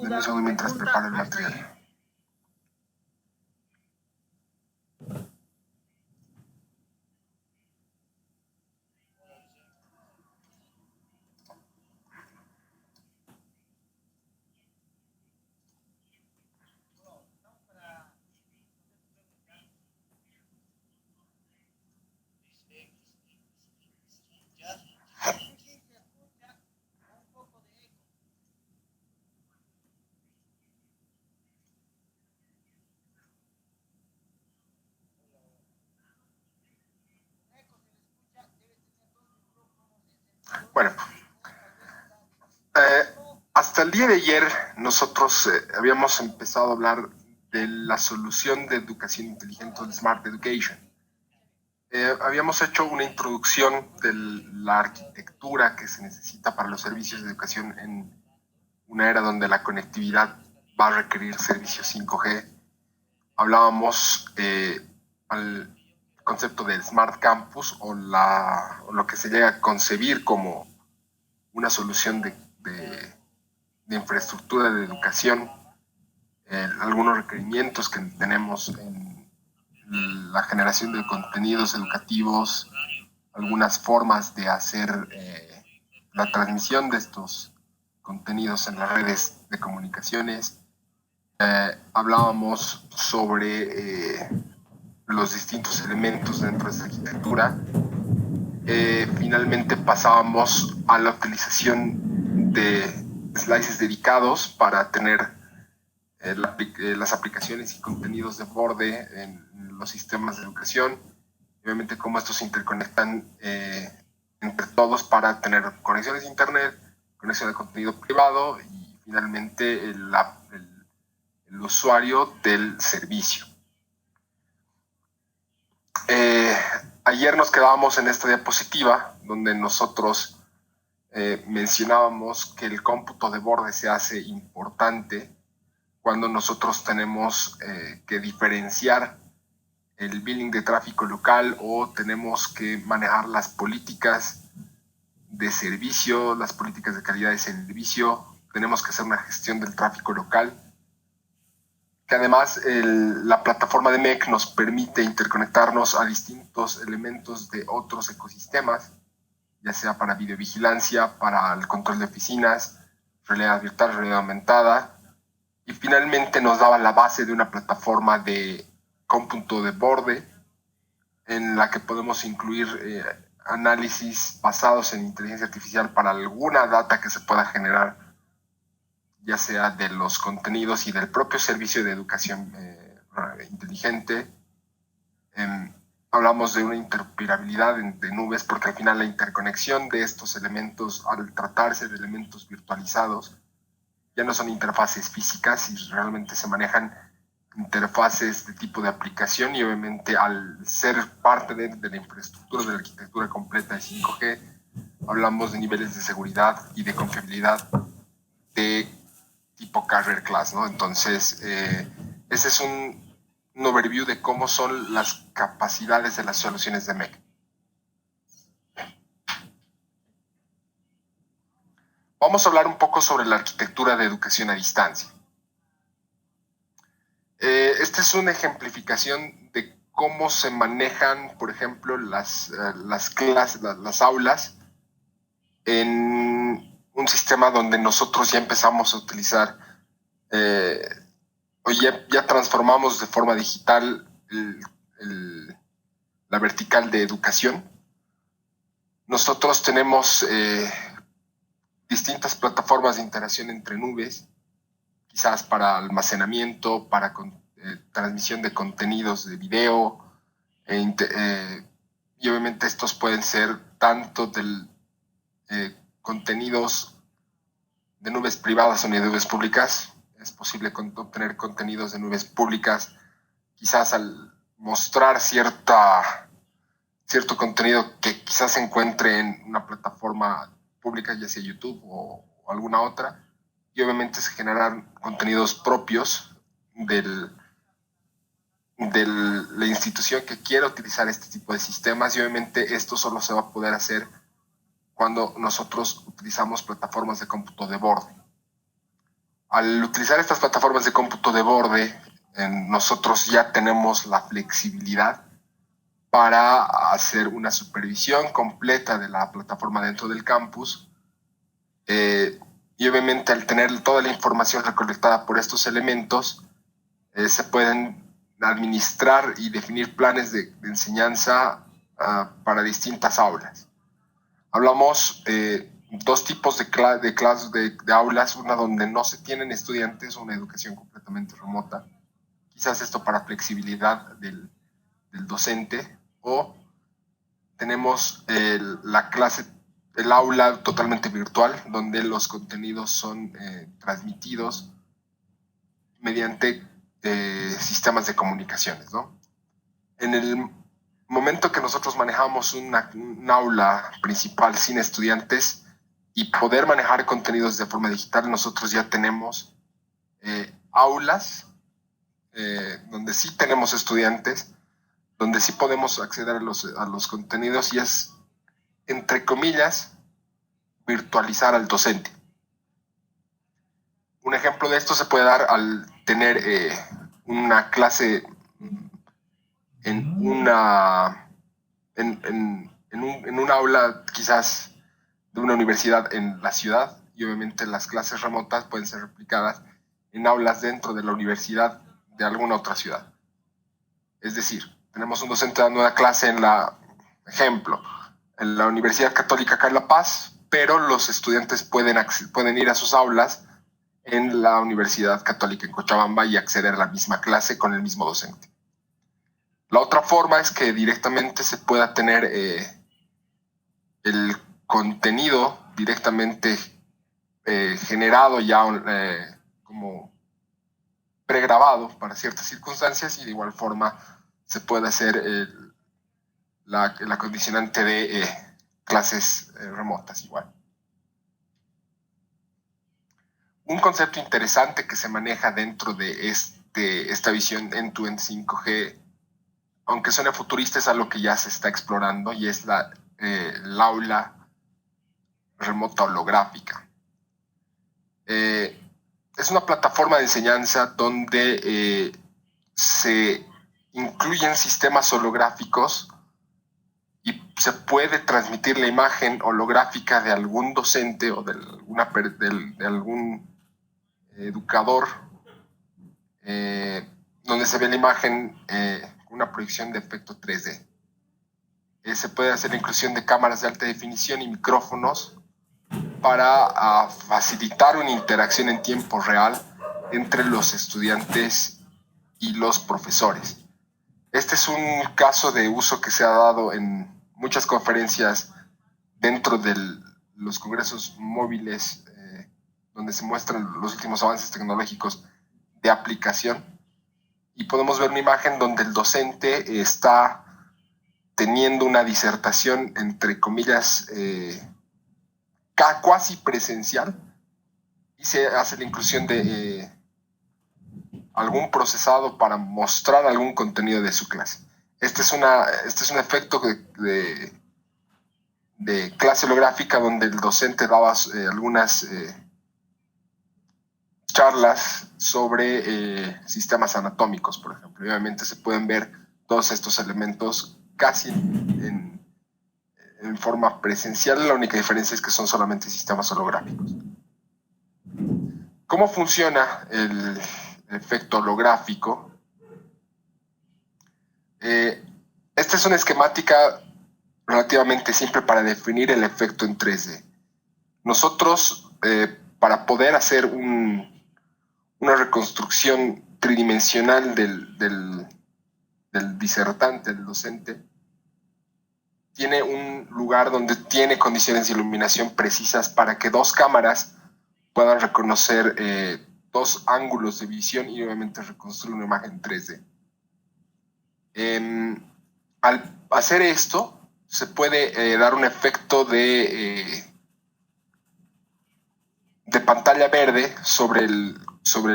Dame un segundo mientras preparo el material. Bueno, hasta el día de ayer nosotros habíamos empezado a hablar de la solución de educación inteligente, el Smart Education. Habíamos hecho una introducción de la arquitectura que se necesita para los servicios de educación en una era donde la conectividad va a requerir servicios 5G. Hablábamos al concepto del Smart Campus o lo que se llega a concebir como una solución de infraestructura de educación, algunos requerimientos que tenemos en la generación de contenidos educativos, algunas formas de hacer la transmisión de estos contenidos en las redes de comunicaciones. Hablábamos sobre los distintos elementos dentro de esta arquitectura. Finalmente pasábamos a la utilización de slices dedicados para tener las aplicaciones y contenidos de borde en los sistemas de educación. Obviamente cómo estos se interconectan entre todos para tener conexiones de internet, conexión de contenido privado y finalmente el usuario del servicio. Ayer nos quedábamos en esta diapositiva donde nosotros mencionábamos que el cómputo de borde se hace importante cuando nosotros tenemos que diferenciar el billing de tráfico local o tenemos que manejar las políticas de servicio, las políticas de calidad de servicio, tenemos que hacer una gestión del tráfico local, que además la plataforma de MEC nos permite interconectarnos a distintos elementos de otros ecosistemas, ya sea para videovigilancia, para el control de oficinas, realidad virtual, realidad aumentada, y finalmente nos daba la base de una plataforma de cómputo de borde en la que podemos incluir análisis basados en inteligencia artificial para alguna data que se pueda generar, ya sea de los contenidos y del propio servicio de educación inteligente. Hablamos de una interoperabilidad de nubes porque al final la interconexión de estos elementos, al tratarse de elementos virtualizados, ya no son interfaces físicas y realmente se manejan interfaces de tipo de aplicación, y obviamente al ser parte de la infraestructura de la arquitectura completa de 5G, hablamos de niveles de seguridad y de confiabilidad de tipo carrier class, ¿no? Entonces, ese es un overview de cómo son las capacidades de las soluciones de MEC. Vamos a hablar un poco sobre la arquitectura de educación a distancia. Esta es una ejemplificación de cómo se manejan, por ejemplo, las clases, las aulas en un sistema donde nosotros ya empezamos a utilizar o ya transformamos de forma digital la vertical de educación. Nosotros tenemos distintas plataformas de interacción entre nubes, quizás para almacenamiento, para transmisión de contenidos de video, y obviamente estos pueden ser tanto contenidos de nubes privadas o de nubes públicas. Es posible obtener contenidos de nubes públicas, quizás al mostrar cierto contenido que quizás se encuentre en una plataforma pública, ya sea YouTube o alguna otra, y obviamente se generan contenidos propios de la institución que quiera utilizar este tipo de sistemas, y obviamente esto solo se va a poder hacer cuando nosotros utilizamos plataformas de cómputo de borde. Al utilizar estas plataformas de cómputo de borde, nosotros ya tenemos la flexibilidad para hacer una supervisión completa de la plataforma dentro del campus. Y obviamente al tener toda la información recolectada por estos elementos, se pueden administrar y definir planes de enseñanza para distintas aulas. Hablamos dos tipos de aulas, una donde no se tienen estudiantes, una educación completamente remota, quizás esto para flexibilidad del docente, o tenemos el aula totalmente virtual, donde los contenidos son transmitidos mediante sistemas de comunicaciones, ¿no? En el momento que nosotros manejamos un aula principal sin estudiantes y poder manejar contenidos de forma digital, nosotros ya tenemos aulas donde sí tenemos estudiantes, donde sí podemos acceder a los contenidos, y es, entre comillas, virtualizar al docente. Un ejemplo de esto se puede dar al tener una clase en un aula quizás de una universidad en la ciudad, y obviamente las clases remotas pueden ser replicadas en aulas dentro de la universidad de alguna otra ciudad. Es decir, tenemos un docente dando una clase en la Universidad Católica acá en La Paz, pero los estudiantes pueden ir a sus aulas en la Universidad Católica en Cochabamba y acceder a la misma clase con el mismo docente. La otra forma es que directamente se pueda tener el contenido directamente generado ya como pregrabado para ciertas circunstancias, y de igual forma se puede hacer la condicionante de clases remotas igual. Un concepto interesante que se maneja dentro de esta visión end-to-end 5G, aunque suene futurista, es algo que ya se está explorando, y es el aula remota holográfica. Es una plataforma de enseñanza donde se incluyen sistemas holográficos y se puede transmitir la imagen holográfica de algún docente o de algún educador, donde se ve la imagen una proyección de efecto 3D. Se puede hacer la inclusión de cámaras de alta definición y micrófonos para facilitar una interacción en tiempo real entre los estudiantes y los profesores. Este es un caso de uso que se ha dado en muchas conferencias dentro de los congresos móviles, donde se muestran los últimos avances tecnológicos de aplicación, y podemos ver una imagen donde el docente está teniendo una disertación, entre comillas, cuasi presencial, y se hace la inclusión de algún procesado para mostrar algún contenido de su clase. Este es un efecto de clase holográfica donde el docente daba algunas charlas sobre sistemas anatómicos, por ejemplo. Y obviamente se pueden ver todos estos elementos casi en forma presencial. La única diferencia es que son solamente sistemas holográficos. ¿Cómo funciona el efecto holográfico? Esta es una esquemática relativamente simple para definir el efecto en 3D. Nosotros, para poder hacer una reconstrucción tridimensional del disertante, del docente, tiene un lugar donde tiene condiciones de iluminación precisas para que dos cámaras puedan reconocer dos ángulos de visión y obviamente reconstruir una imagen 3D. Al hacer esto, se puede dar un efecto de pantalla verde sobre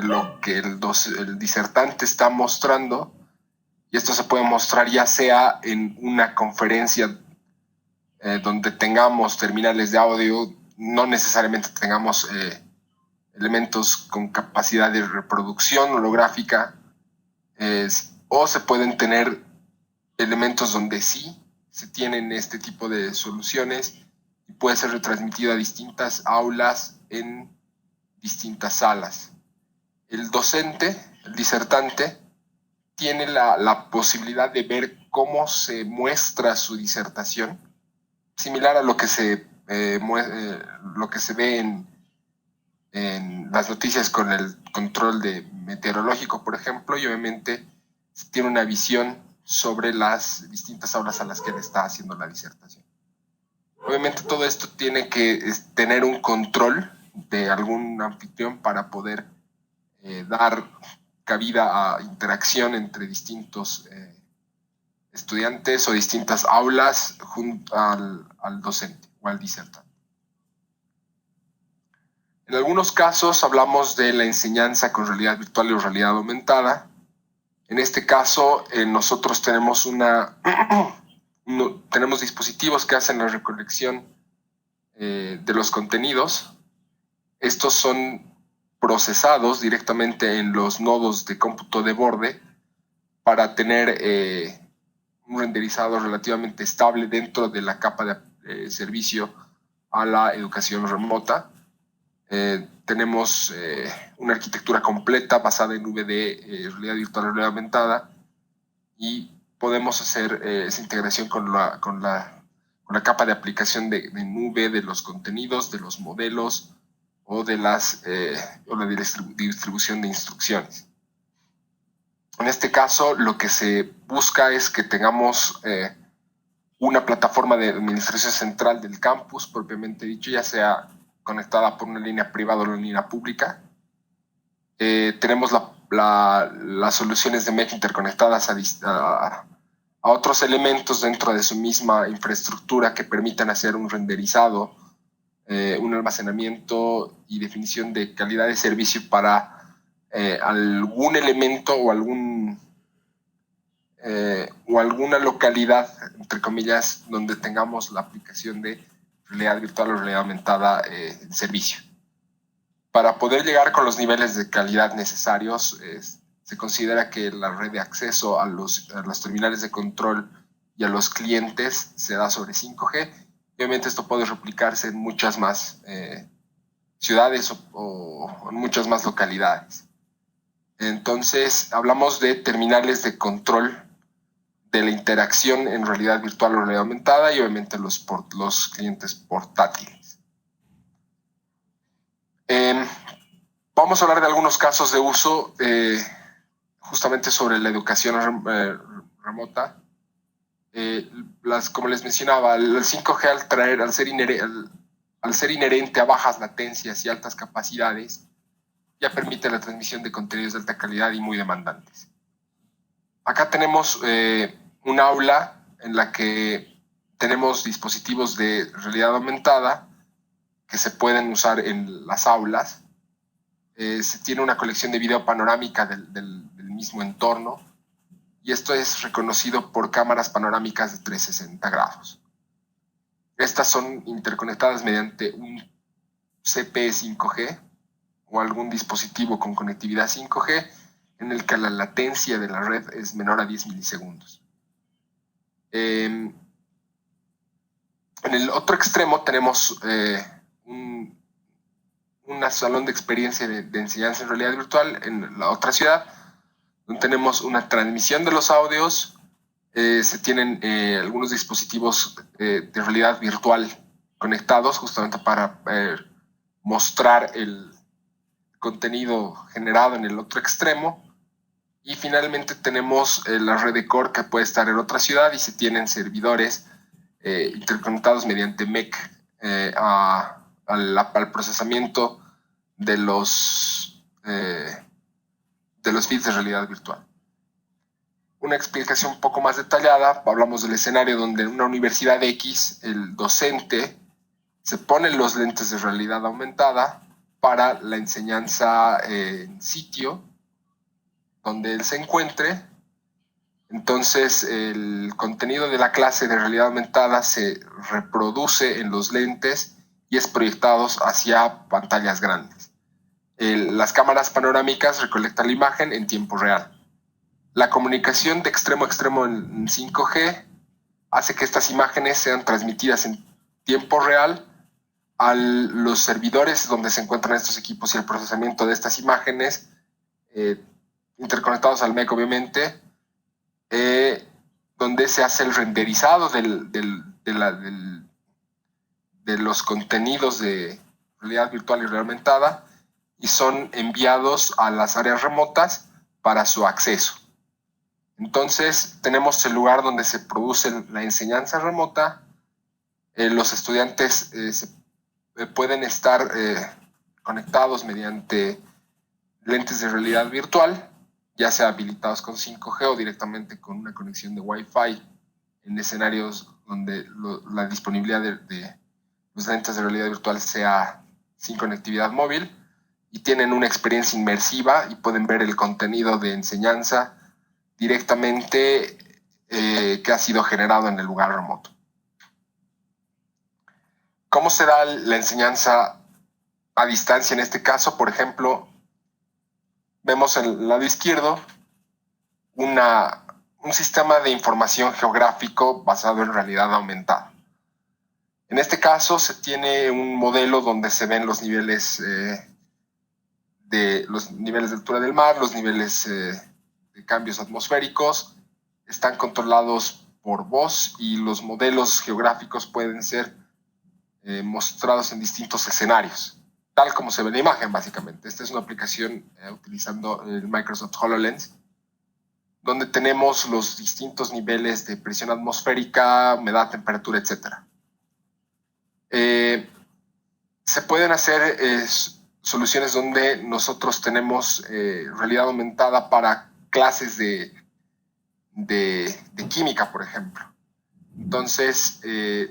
lo que el disertante está mostrando, y esto se puede mostrar ya sea en una conferencia donde tengamos terminales de audio, no necesariamente tengamos elementos con capacidad de reproducción holográfica, o se pueden tener elementos donde sí se tienen este tipo de soluciones y puede ser retransmitido a distintas aulas en distintas salas. El docente, el disertante, tiene la posibilidad de ver cómo se muestra su disertación, similar a lo que se ve en las noticias con el control meteorológico, por ejemplo, y obviamente tiene una visión sobre las distintas aulas a las que le está haciendo la disertación. Obviamente todo esto tiene que tener un control de algún anfitrión para poder dar cabida a interacción entre distintos estudiantes o distintas aulas junto al docente o al disertante. En algunos casos hablamos de la enseñanza con realidad virtual y realidad aumentada. En este caso, nosotros tenemos tenemos dispositivos que hacen la recolección de los contenidos. Estos son procesados directamente en los nodos de cómputo de borde para tener un renderizado relativamente estable dentro de la capa de servicio a la educación remota. Tenemos una arquitectura completa basada en nube de realidad virtual y realidad aumentada, y podemos hacer esa integración con la capa de aplicación de nube de los contenidos, de los modelos o de la distribución de instrucciones. En este caso, lo que se busca es que tengamos una plataforma de administración central del campus, propiamente dicho, ya sea conectada por una línea privada o una línea pública. Tenemos las soluciones de Mesh interconectadas a otros elementos dentro de su misma infraestructura que permitan hacer un renderizado, un almacenamiento y definición de calidad de servicio para algún elemento o alguna localidad, entre comillas, donde tengamos la aplicación de realidad virtual o realidad aumentada en servicio. Para poder llegar con los niveles de calidad necesarios, se considera que la red de acceso a los terminales de control y a los clientes se da sobre 5G. Obviamente esto puede replicarse en muchas más ciudades o en muchas más localidades. Entonces, hablamos de terminales de control de la interacción en realidad virtual o realidad aumentada, y obviamente los clientes portátiles. Vamos a hablar de algunos casos de uso justamente sobre la educación remota. Como les mencionaba, el 5G al ser inherente a bajas latencias y altas capacidades, ya permite la transmisión de contenidos de alta calidad y muy demandantes. Acá tenemos un aula en la que tenemos dispositivos de realidad aumentada que se pueden usar en las aulas. Se tiene una colección de video panorámica del mismo entorno, y esto es reconocido por cámaras panorámicas de 360 grados. Estas son interconectadas mediante un CPE 5G o algún dispositivo con conectividad 5G en el que la latencia de la red es menor a 10 milisegundos. En el otro extremo tenemos un salón de experiencia de enseñanza en realidad virtual en la otra ciudad, donde tenemos una transmisión de los audios. Se tienen algunos dispositivos de realidad virtual conectados justamente para mostrar el contenido generado en el otro extremo. Y finalmente tenemos la red de core que puede estar en otra ciudad, y se tienen servidores interconectados mediante MEC al procesamiento de los feeds de realidad virtual. Una explicación un poco más detallada: hablamos del escenario donde en una universidad X el docente se pone los lentes de realidad aumentada para la enseñanza en sitio donde él se encuentre. Entonces el contenido de la clase de realidad aumentada se reproduce en los lentes y es proyectado hacia pantallas grandes. Las cámaras panorámicas recolectan la imagen en tiempo real. La comunicación de extremo a extremo en 5G hace que estas imágenes sean transmitidas en tiempo real a los servidores donde se encuentran estos equipos y el procesamiento de estas imágenes, interconectados al MEC obviamente, donde se hace el renderizado de los contenidos de realidad virtual y realidad aumentada y son enviados a las áreas remotas para su acceso. Entonces tenemos el lugar donde se produce la enseñanza remota. Los estudiantes pueden estar conectados mediante lentes de realidad virtual, ya sea habilitados con 5G o directamente con una conexión de Wi-Fi en escenarios donde la disponibilidad de los lentes de realidad virtual sea sin conectividad móvil, y tienen una experiencia inmersiva y pueden ver el contenido de enseñanza directamente que ha sido generado en el lugar remoto. ¿Cómo se da la enseñanza a distancia en este caso? Por ejemplo, vemos en el lado izquierdo un sistema de información geográfico basado en realidad aumentada. En este caso se tiene un modelo donde se ven los niveles de altura del mar, los niveles de cambios atmosféricos, están controlados por voz y los modelos geográficos pueden ser mostrados en distintos escenarios, tal como se ve en la imagen básicamente. Esta es una aplicación utilizando el Microsoft HoloLens, donde tenemos los distintos niveles de presión atmosférica, humedad, temperatura, etc. Se pueden hacer soluciones donde nosotros tenemos realidad aumentada para clases de química, por ejemplo. Entonces,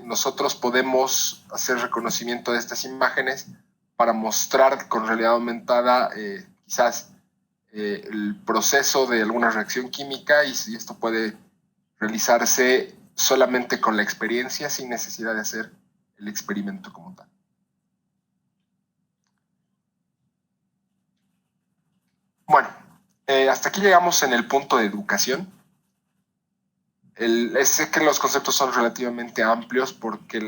nosotros podemos hacer reconocimiento de estas imágenes para mostrar con realidad aumentada quizás el proceso de alguna reacción química, y esto puede realizarse solamente con la experiencia, sin necesidad de hacer el experimento como tal. Bueno, hasta aquí llegamos en el punto de educación. Sé que los conceptos son relativamente amplios porque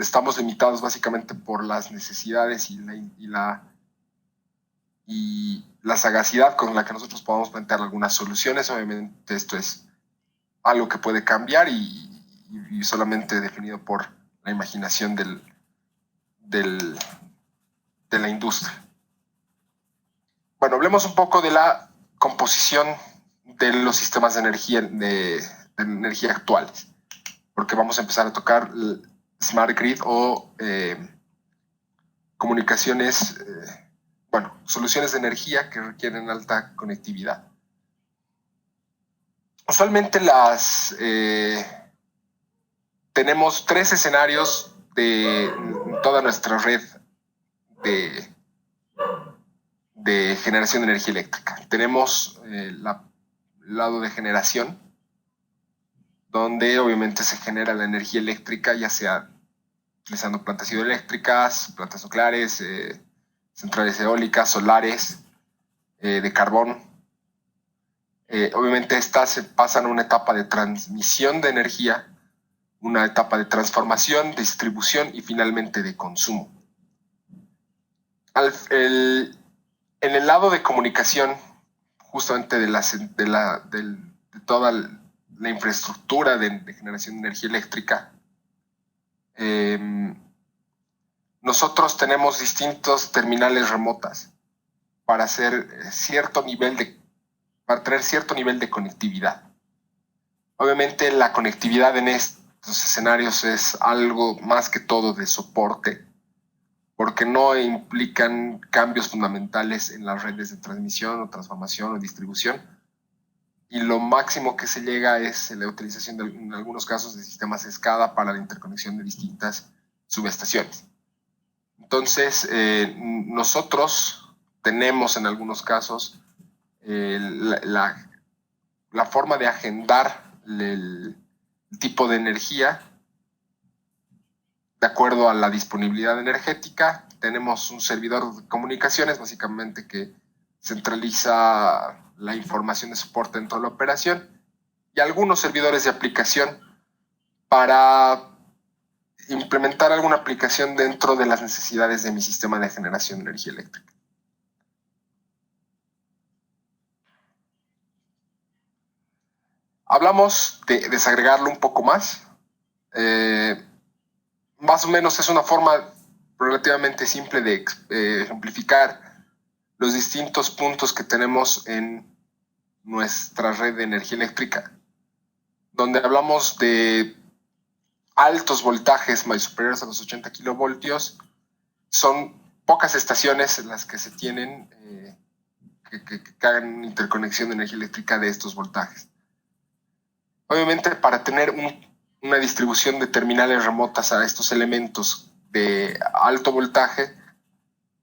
estamos limitados básicamente por las necesidades y la sagacidad con la que nosotros podamos plantear algunas soluciones. Obviamente esto es algo que puede cambiar y solamente definido por la imaginación de la industria. Bueno, hablemos un poco de la composición de los sistemas de energía actuales, porque vamos a empezar a tocar Smart Grid o comunicaciones, soluciones de energía que requieren alta conectividad. Usualmente tenemos 3 escenarios de toda nuestra red de generación de energía eléctrica. Tenemos el lado de generación, donde obviamente se genera la energía eléctrica, ya sea utilizando plantas hidroeléctricas, plantas nucleares, centrales eólicas, solares, de carbón. Obviamente estas se pasan a una etapa de transmisión de energía, una etapa de transformación, distribución y finalmente de consumo. En el lado de comunicación, justamente de toda la infraestructura de generación de energía eléctrica, nosotros tenemos distintos terminales remotas para tener cierto nivel de conectividad. Obviamente la conectividad en estos escenarios es algo más que todo de soporte, porque no implican cambios fundamentales en las redes de transmisión o transformación o distribución, y lo máximo que se llega es la utilización en algunos casos de sistemas SCADA para la interconexión de distintas subestaciones. Entonces, nosotros tenemos en algunos casos la forma de agendar el tipo de energía de acuerdo a la disponibilidad energética. tenemos un servidor de comunicaciones, básicamente que centraliza la información de soporte dentro de la operación, y algunos servidores de aplicación para implementar alguna aplicación dentro de las necesidades de mi sistema de generación de energía eléctrica. Hablamos de desagregarlo un poco más. Más o menos es una forma relativamente simple de ejemplificar los distintos puntos que tenemos en nuestra red de energía eléctrica, donde hablamos de altos voltajes más superiores a los 80 kilovoltios. Son pocas estaciones en las que se tienen que hagan interconexión de energía eléctrica de estos voltajes. Obviamente, para tener una distribución de terminales remotas a estos elementos de alto voltaje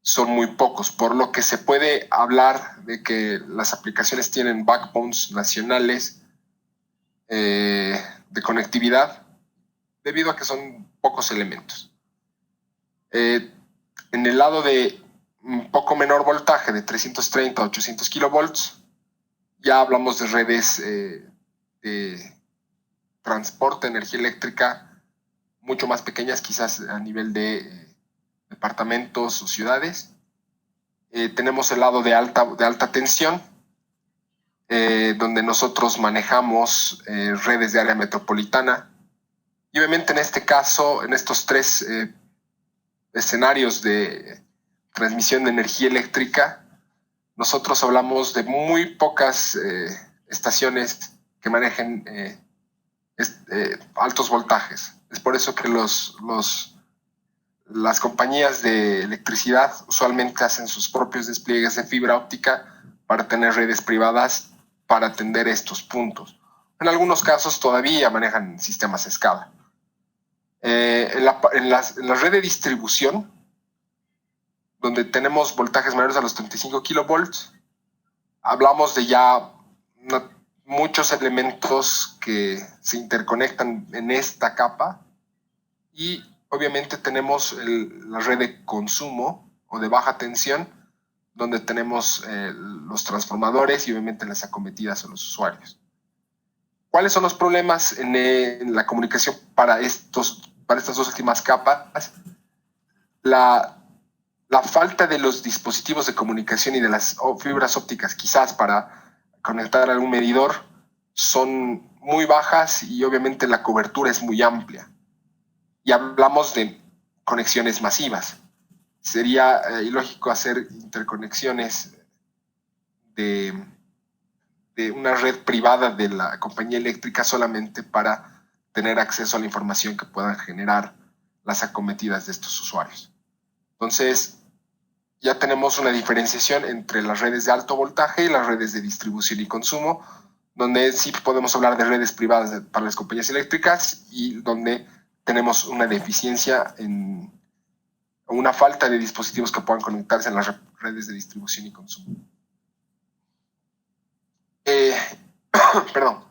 son muy pocos, por lo que se puede hablar de que las aplicaciones tienen backbones nacionales de conectividad debido a que son pocos elementos. En el lado de un poco menor voltaje, de 330 a 800 kilovolts, ya hablamos de redes de transporte de energía eléctrica mucho más pequeñas, quizás a nivel de departamentos o ciudades. Tenemos el lado de alta tensión, donde nosotros manejamos redes de área metropolitana. Y obviamente en este caso, en estos tres escenarios de transmisión de energía eléctrica, nosotros hablamos de muy pocas estaciones que manejen altos voltajes. Es por eso que las compañías de electricidad usualmente hacen sus propios despliegues de fibra óptica para tener redes privadas para atender estos puntos. En algunos casos todavía manejan sistemas a escala. En la red de distribución, donde tenemos voltajes mayores a los 35 kilovolts, hablamos de ya muchos elementos que se interconectan en esta capa, y obviamente tenemos la red de consumo o de baja tensión, donde tenemos los transformadores y obviamente las acometidas a los usuarios. ¿Cuáles son los problemas en la comunicación para estas dos últimas capas? La falta de los dispositivos de comunicación y de las fibras ópticas, quizás para conectar a algún medidor, son muy bajas y obviamente la cobertura es muy amplia. Y hablamos de conexiones masivas. Sería ilógico hacer interconexiones de una red privada de la compañía eléctrica solamente para tener acceso a la información que puedan generar las acometidas de estos usuarios. Entonces, ya tenemos una diferenciación entre las redes de alto voltaje y las redes de distribución y consumo, donde sí podemos hablar de redes privadas para las compañías eléctricas y donde tenemos una deficiencia en una falta de dispositivos que puedan conectarse a las redes de distribución y consumo. Perdón.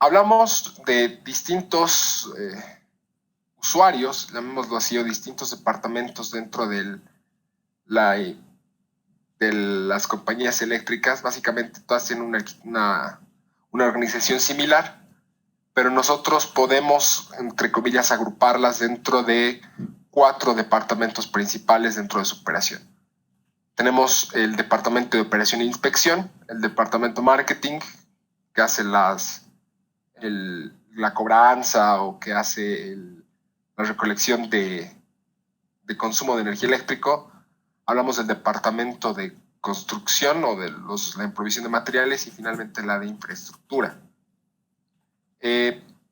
Hablamos de distintos usuarios, llamémoslo así, o distintos departamentos dentro de las compañías eléctricas. Básicamente todas tienen una organización similar, pero nosotros podemos, entre comillas, agruparlas dentro de 4 departamentos principales dentro de su operación. Tenemos el departamento de operación e inspección, el departamento marketing, que hace la cobranza o que hace la recolección de consumo de energía eléctrico. Hablamos del departamento de construcción o de la provisión de materiales y finalmente la de infraestructura.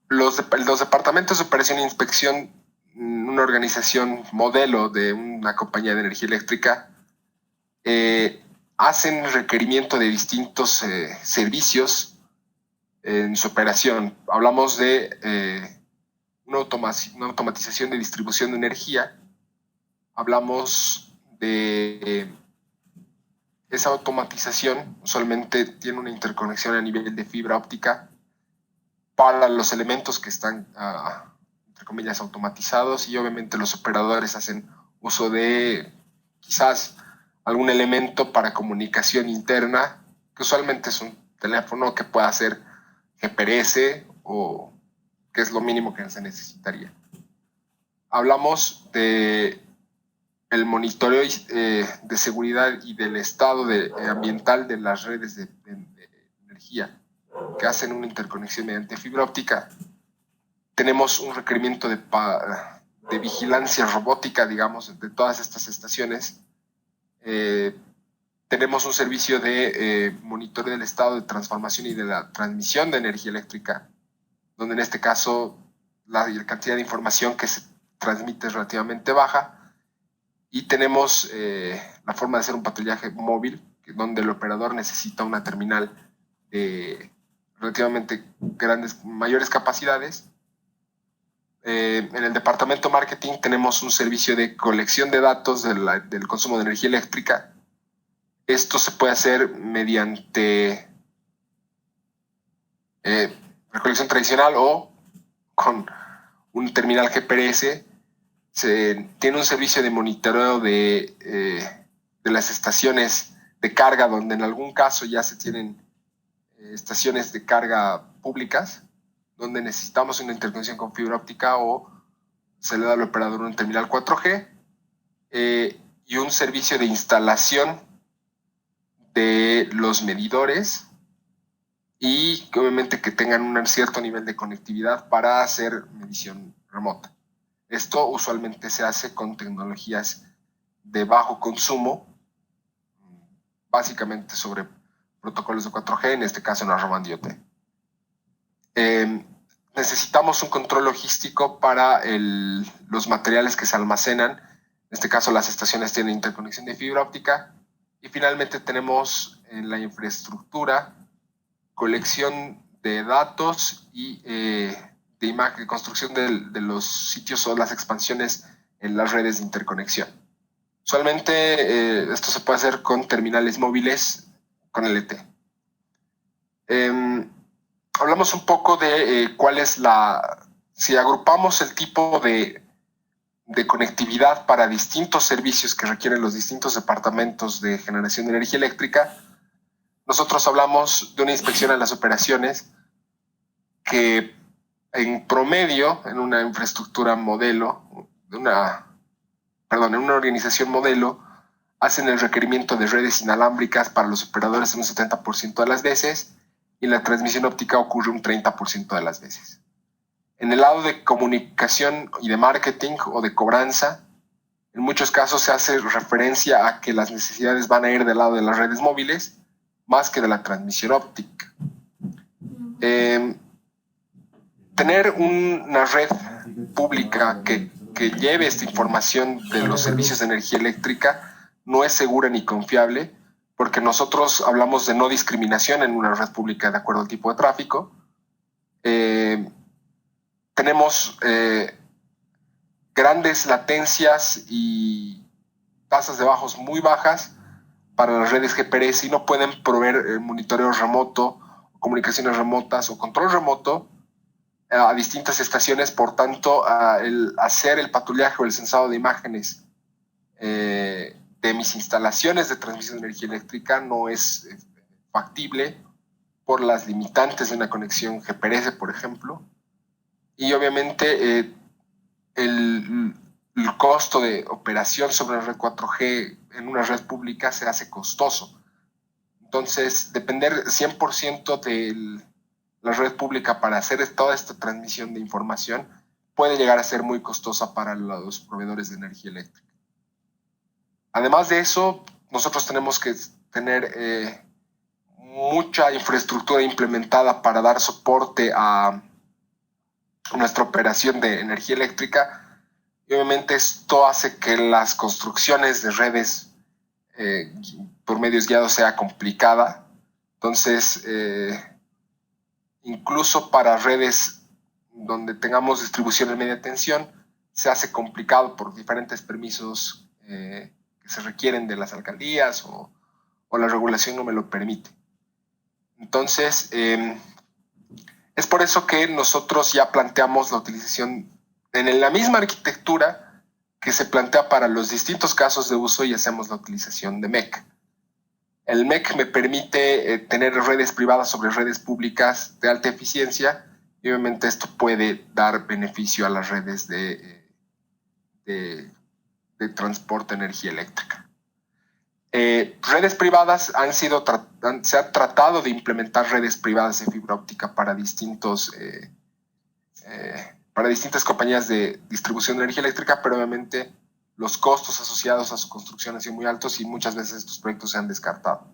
Los departamentos de operación e inspección, una organización modelo de una compañía de energía eléctrica, hacen requerimiento de distintos servicios en su operación. Hablamos de una automatización de distribución de energía. Hablamos de esa automatización, usualmente tiene una interconexión a nivel de fibra óptica para los elementos que están, entre comillas, automatizados, y obviamente los operadores hacen uso de quizás algún elemento para comunicación interna, que usualmente es un teléfono que pueda ser GPRS o que es lo mínimo que se necesitaría. Hablamos de el monitoreo de seguridad y del estado ambiental de las redes de energía que hacen una interconexión mediante fibra óptica. Tenemos un requerimiento de vigilancia robótica, digamos, de todas estas estaciones. Tenemos un servicio de monitoreo del estado de transformación y de la transmisión de energía eléctrica, donde en este caso la cantidad de información que se transmite es relativamente baja. Y tenemos la forma de hacer un patrullaje móvil, donde el operador necesita una terminal de relativamente mayores capacidades. En el departamento marketing tenemos un servicio de colección de datos del consumo de energía eléctrica. Esto se puede hacer mediante recolección tradicional o con un terminal GPRS. Se tiene un servicio de monitoreo de las estaciones de carga, donde en algún caso ya se tienen estaciones de carga públicas, donde necesitamos una interconexión con fibra óptica o se le da al operador un terminal 4G y un servicio de instalación de los medidores y obviamente que tengan un cierto nivel de conectividad para hacer medición remota. Esto usualmente se hace con tecnologías de bajo consumo, básicamente sobre protocolos de 4G, en este caso en Narrowband IoT. Necesitamos un control logístico para los materiales que se almacenan. En este caso las estaciones tienen interconexión de fibra óptica. Y finalmente tenemos en la infraestructura colección de datos y de imagen, de construcción de los sitios o las expansiones en las redes de interconexión. Usualmente esto se puede hacer con terminales móviles con LTE. Hablamos un poco de cuál es si agrupamos el tipo de conectividad para distintos servicios que requieren los distintos departamentos de generación de energía eléctrica, nosotros hablamos de una inspección a las operaciones que en promedio, en una infraestructura modelo, en una organización modelo, hacen el requerimiento de redes inalámbricas para los operadores en un 70% de las veces y la transmisión óptica ocurre un 30% de las veces. En el lado de comunicación y de marketing o de cobranza, en muchos casos se hace referencia a que las necesidades van a ir del lado de las redes móviles más que de la transmisión óptica. Tener una red pública que lleve esta información de los servicios de energía eléctrica no es segura ni confiable, porque nosotros hablamos de no discriminación en una red pública de acuerdo al tipo de tráfico. Tenemos grandes latencias y tasas de bajos muy bajas para las redes GPRS y no pueden proveer monitoreo remoto, comunicaciones remotas o control remoto a distintas estaciones. Por tanto, hacer el patrullaje o el censado de imágenes de mis instalaciones de transmisión de energía eléctrica no es factible por las limitantes de una conexión GPRS, por ejemplo. Y obviamente el costo de operación sobre la red 4G en una red pública se hace costoso. Entonces, depender 100% de la red pública para hacer toda esta transmisión de información puede llegar a ser muy costosa para los proveedores de energía eléctrica. Además de eso, nosotros tenemos que tener mucha infraestructura implementada para dar soporte a nuestra operación de energía eléctrica. Y obviamente esto hace que las construcciones de redes por medios guiados sea complicada. Entonces, incluso para redes donde tengamos distribución de media tensión, se hace complicado por diferentes permisos que se requieren de las alcaldías o la regulación no me lo permite. Entonces, es por eso que nosotros ya planteamos la utilización en la misma arquitectura que se plantea para los distintos casos de uso y hacemos la utilización de MEC. El MEC me permite tener redes privadas sobre redes públicas de alta eficiencia y obviamente esto puede dar beneficio a las redes de transporte de energía eléctrica. Redes privadas se ha tratado de implementar redes privadas de fibra óptica para distintas compañías de distribución de energía eléctrica, pero obviamente los costos asociados a su construcción han sido muy altos y muchas veces estos proyectos se han descartado.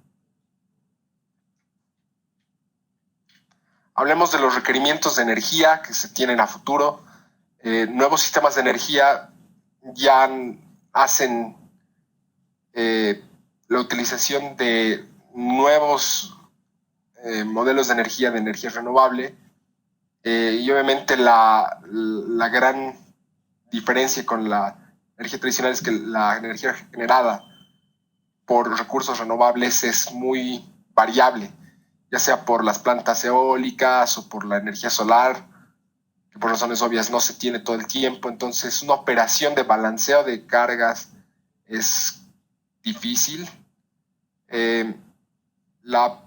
Hablemos de los requerimientos de energía que se tienen a futuro. Nuevos sistemas de energía ya hacen la utilización de nuevos modelos de energía renovable, y obviamente la gran diferencia con la energía tradicional es que la energía generada por recursos renovables es muy variable, ya sea por las plantas eólicas o por la energía solar, que por razones obvias no se tiene todo el tiempo. Entonces una operación de balanceo de cargas es difícil. La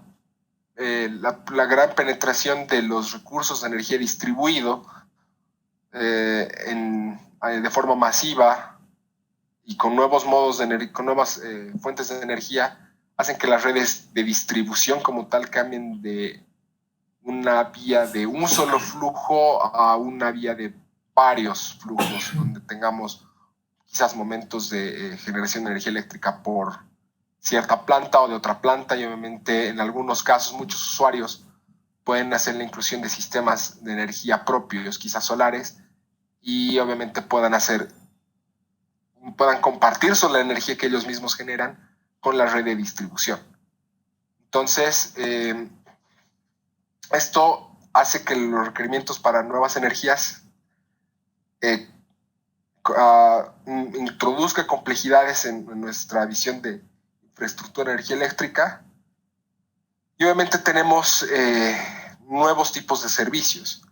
gran penetración de los recursos de energía distribuido de forma masiva y con nuevos modos con nuevas fuentes de energía hacen que las redes de distribución como tal cambien de una vía de un solo flujo a una vía de varios flujos, donde tengamos quizás momentos de generación de energía eléctrica por cierta planta o de otra planta, y obviamente en algunos casos muchos usuarios pueden hacer la inclusión de sistemas de energía propios, quizás solares, y obviamente puedan compartir la energía que ellos mismos generan con la red de distribución. Entonces, esto hace que los requerimientos para nuevas energías introduzca complejidades en nuestra visión de infraestructura de energía eléctrica, y obviamente tenemos nuevos tipos de servicios.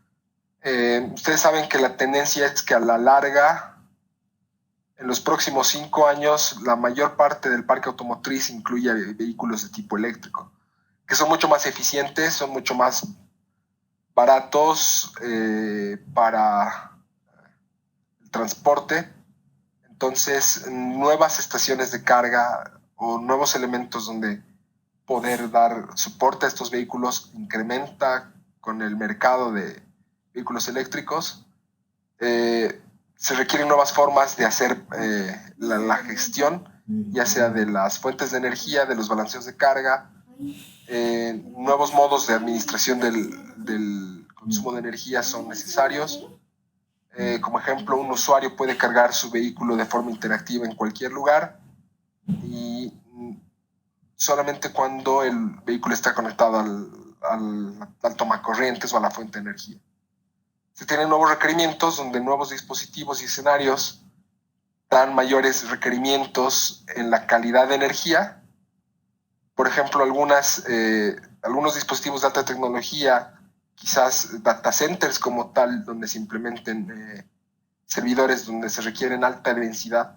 Ustedes saben que la tendencia es que a la larga, en los próximos 5 años, la mayor parte del parque automotriz incluye vehículos de tipo eléctrico, que son mucho más eficientes, son mucho más baratos para el transporte. Entonces, nuevas estaciones de carga o nuevos elementos donde poder dar soporte a estos vehículos incrementa con el mercado de vehículos eléctricos. Se requieren nuevas formas de hacer la gestión, ya sea de las fuentes de energía, de los balanceos de carga, nuevos modos de administración del consumo de energía son necesarios. Como ejemplo, un usuario puede cargar su vehículo de forma interactiva en cualquier lugar y solamente cuando el vehículo está conectado al tomacorrientes o a la fuente de energía. Se tienen nuevos requerimientos donde nuevos dispositivos y escenarios dan mayores requerimientos en la calidad de energía. Por ejemplo, algunos dispositivos de alta tecnología, quizás data centers como tal, donde se implementen servidores donde se requieren alta densidad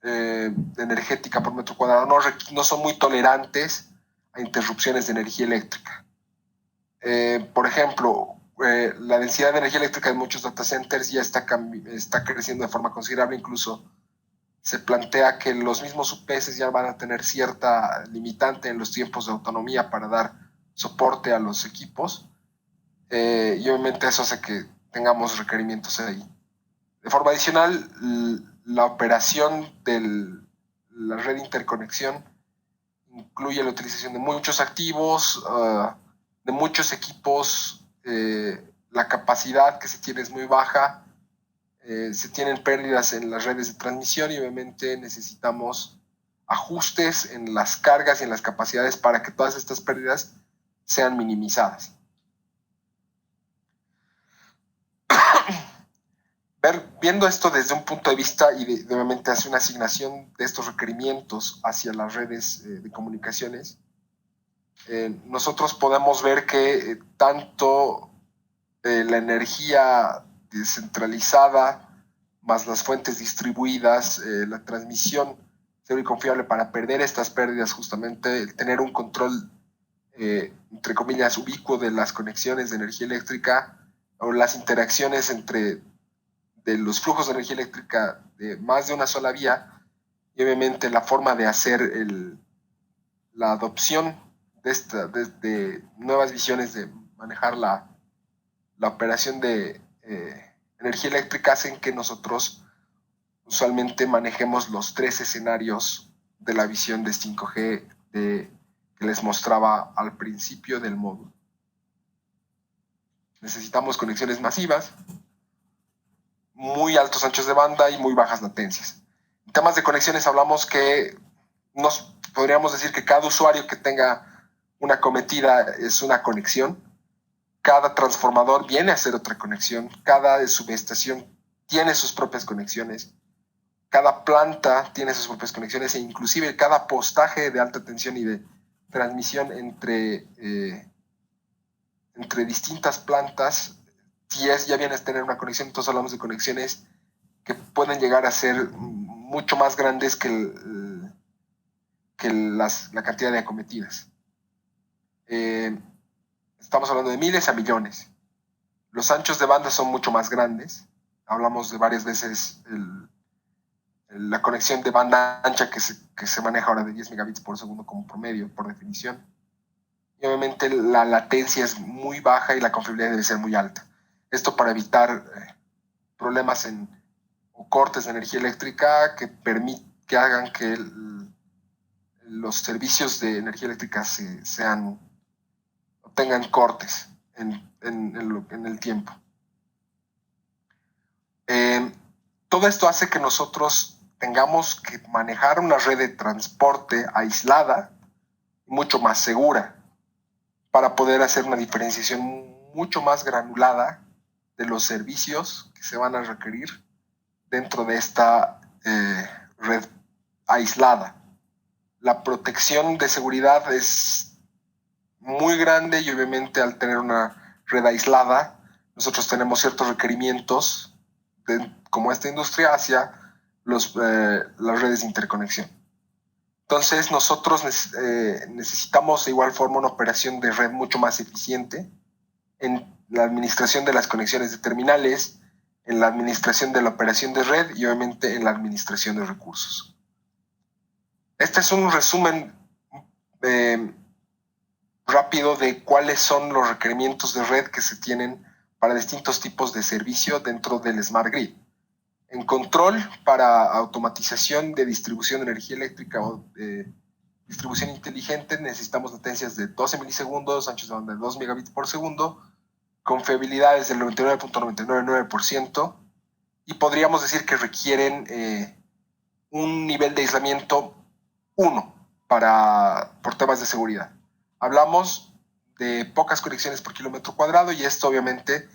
energética por metro cuadrado, no son muy tolerantes a interrupciones de energía eléctrica. Por ejemplo, la densidad de energía eléctrica en muchos data centers ya está creciendo de forma considerable. Incluso se plantea que los mismos UPS ya van a tener cierta limitante en los tiempos de autonomía para dar soporte a los equipos, y obviamente eso hace que tengamos requerimientos ahí. De forma adicional, la operación de la red de interconexión incluye la utilización de muchos activos, de muchos equipos. La capacidad que se tiene es muy baja, se tienen pérdidas en las redes de transmisión y obviamente necesitamos ajustes en las cargas y en las capacidades para que todas estas pérdidas sean minimizadas. Viendo esto desde un punto de vista y obviamente hace una asignación de estos requerimientos hacia las redes de comunicaciones, nosotros podemos ver que tanto la energía descentralizada, más las fuentes distribuidas, la transmisión segura y confiable para perder estas pérdidas, justamente el tener un control, entre comillas, ubicuo de las conexiones de energía eléctrica o las interacciones de los flujos de energía eléctrica de más de una sola vía, y obviamente la forma de hacer la adopción de nuevas visiones de manejar la operación de energía eléctrica hacen que nosotros usualmente manejemos los 3 escenarios de la visión de 5G que les mostraba al principio del módulo. Necesitamos conexiones masivas, muy altos anchos de banda y muy bajas latencias. En temas de conexiones hablamos que podríamos decir que cada usuario que tenga una cometida es una conexión. Cada transformador viene a ser otra conexión. Cada subestación tiene sus propias conexiones. Cada planta tiene sus propias conexiones e inclusive cada postaje de alta tensión y de transmisión entre distintas plantas, si ya vienes a tener una conexión, entonces hablamos de conexiones que pueden llegar a ser mucho más grandes que la cantidad de acometidas. Estamos hablando de miles a millones. Los anchos de banda son mucho más grandes. Hablamos de varias veces la conexión de banda ancha que se maneja ahora de 10 megabits por segundo como promedio, por definición. Y obviamente la latencia es muy baja y la confiabilidad debe ser muy alta. Esto para evitar problemas o cortes de energía eléctrica que hagan que los servicios de energía eléctrica tengan cortes en el tiempo. Todo esto hace que nosotros tengamos que manejar una red de transporte aislada y mucho más segura para poder hacer una diferenciación mucho más granulada de los servicios que se van a requerir dentro de esta red aislada. La protección de seguridad es muy grande y obviamente al tener una red aislada, nosotros tenemos ciertos requerimientos como esta industria hacia las redes de interconexión. Entonces nosotros necesitamos de igual forma una operación de red mucho más eficiente en la administración de las conexiones de terminales, en la administración de la operación de red y obviamente en la administración de recursos. Este es un resumen rápido de cuáles son los requerimientos de red que se tienen para distintos tipos de servicio dentro del Smart Grid. En control, para automatización de distribución de energía eléctrica o distribución inteligente, necesitamos latencias de 12 milisegundos, anchos de banda de 2 megabits por segundo, confiabilidades del 99.999%, y podríamos decir que requieren un nivel de aislamiento 1 por temas de seguridad. Hablamos de pocas conexiones por kilómetro cuadrado y esto obviamente